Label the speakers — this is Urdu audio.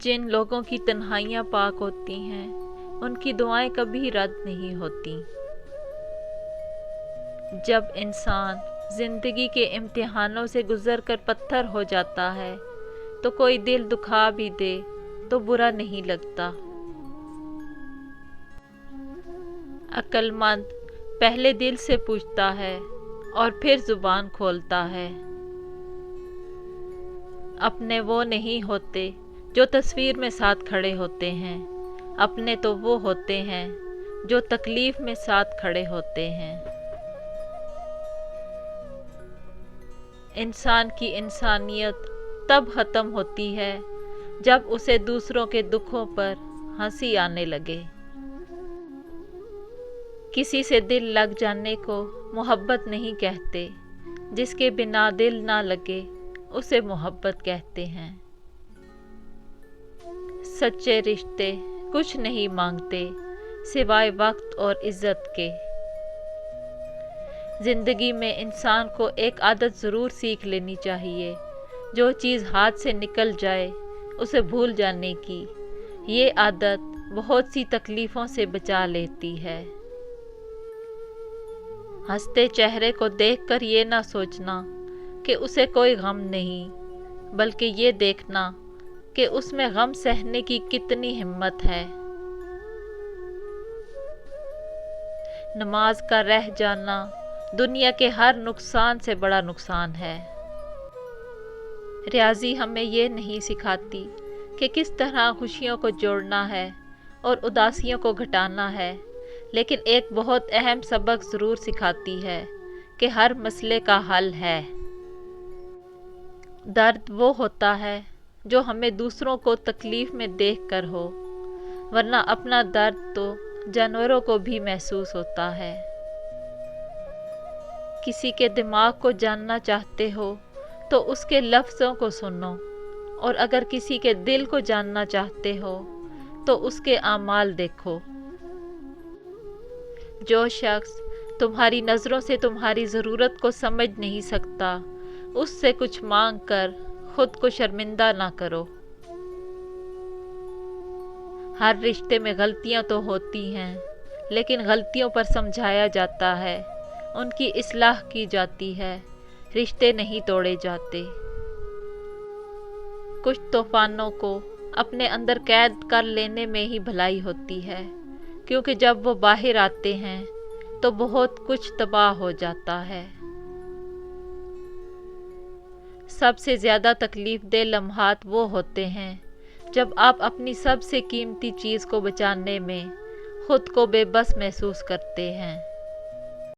Speaker 1: جن لوگوں کی تنہائیاں پاک ہوتی ہیں ان کی دعائیں کبھی رد نہیں ہوتی۔ جب انسان زندگی کے امتحانوں سے گزر کر پتھر ہو جاتا ہے تو کوئی دل دکھا بھی دے تو برا نہیں لگتا۔ عقل مند پہلے دل سے پوچھتا ہے اور پھر زبان کھولتا ہے۔ اپنے وہ نہیں ہوتے جو تصویر میں ساتھ کھڑے ہوتے ہیں، اپنے تو وہ ہوتے ہیں جو تکلیف میں ساتھ کھڑے ہوتے ہیں۔ انسان کی انسانیت تب ختم ہوتی ہے جب اسے دوسروں کے دکھوں پر ہنسی آنے لگے۔ کسی سے دل لگ جانے کو محبت نہیں کہتے، جس کے بنا دل نہ لگے اسے محبت کہتے ہیں۔ سچے رشتے کچھ نہیں مانگتے سوائے وقت اور عزت کے۔ زندگی میں انسان کو ایک عادت ضرور سیکھ لینی چاہیے، جو چیز ہاتھ سے نکل جائے اسے بھول جانے کی۔ یہ عادت بہت سی تکلیفوں سے بچا لیتی ہے۔ ہنستے چہرے کو دیکھ کر یہ نہ سوچنا کہ اسے کوئی غم نہیں، بلکہ یہ دیکھنا کہ اس میں غم سہنے کی کتنی ہمت ہے۔ نماز کا رہ جانا دنیا کے ہر نقصان سے بڑا نقصان ہے۔ ریاضی ہمیں یہ نہیں سکھاتی کہ کس طرح خوشیوں کو جوڑنا ہے اور اداسیوں کو گھٹانا ہے، لیکن ایک بہت اہم سبق ضرور سکھاتی ہے کہ ہر مسئلے کا حل ہے۔ درد وہ ہوتا ہے جو ہمیں دوسروں کو تکلیف میں دیکھ کر ہو، ورنہ اپنا درد تو جانوروں کو بھی محسوس ہوتا ہے۔ کسی کے دماغ کو جاننا چاہتے ہو تو اس کے لفظوں کو سنو، اور اگر کسی کے دل کو جاننا چاہتے ہو تو اس کے اعمال دیکھو۔ جو شخص تمہاری نظروں سے تمہاری ضرورت کو سمجھ نہیں سکتا، اس سے کچھ مانگ کر خود کو شرمندہ نہ کرو۔ ہر رشتے میں غلطیاں تو ہوتی ہیں، لیکن غلطیوں پر سمجھایا جاتا ہے، ان کی اصلاح کی جاتی ہے، رشتے نہیں توڑے جاتے۔ کچھ طوفانوں کو اپنے اندر قید کر لینے میں ہی بھلائی ہوتی ہے، کیونکہ جب وہ باہر آتے ہیں تو بہت کچھ تباہ ہو جاتا ہے۔ سب سے زیادہ تکلیف دہ لمحات وہ ہوتے ہیں جب آپ اپنی سب سے قیمتی چیز کو بچانے میں خود کو بے بس محسوس کرتے ہیں۔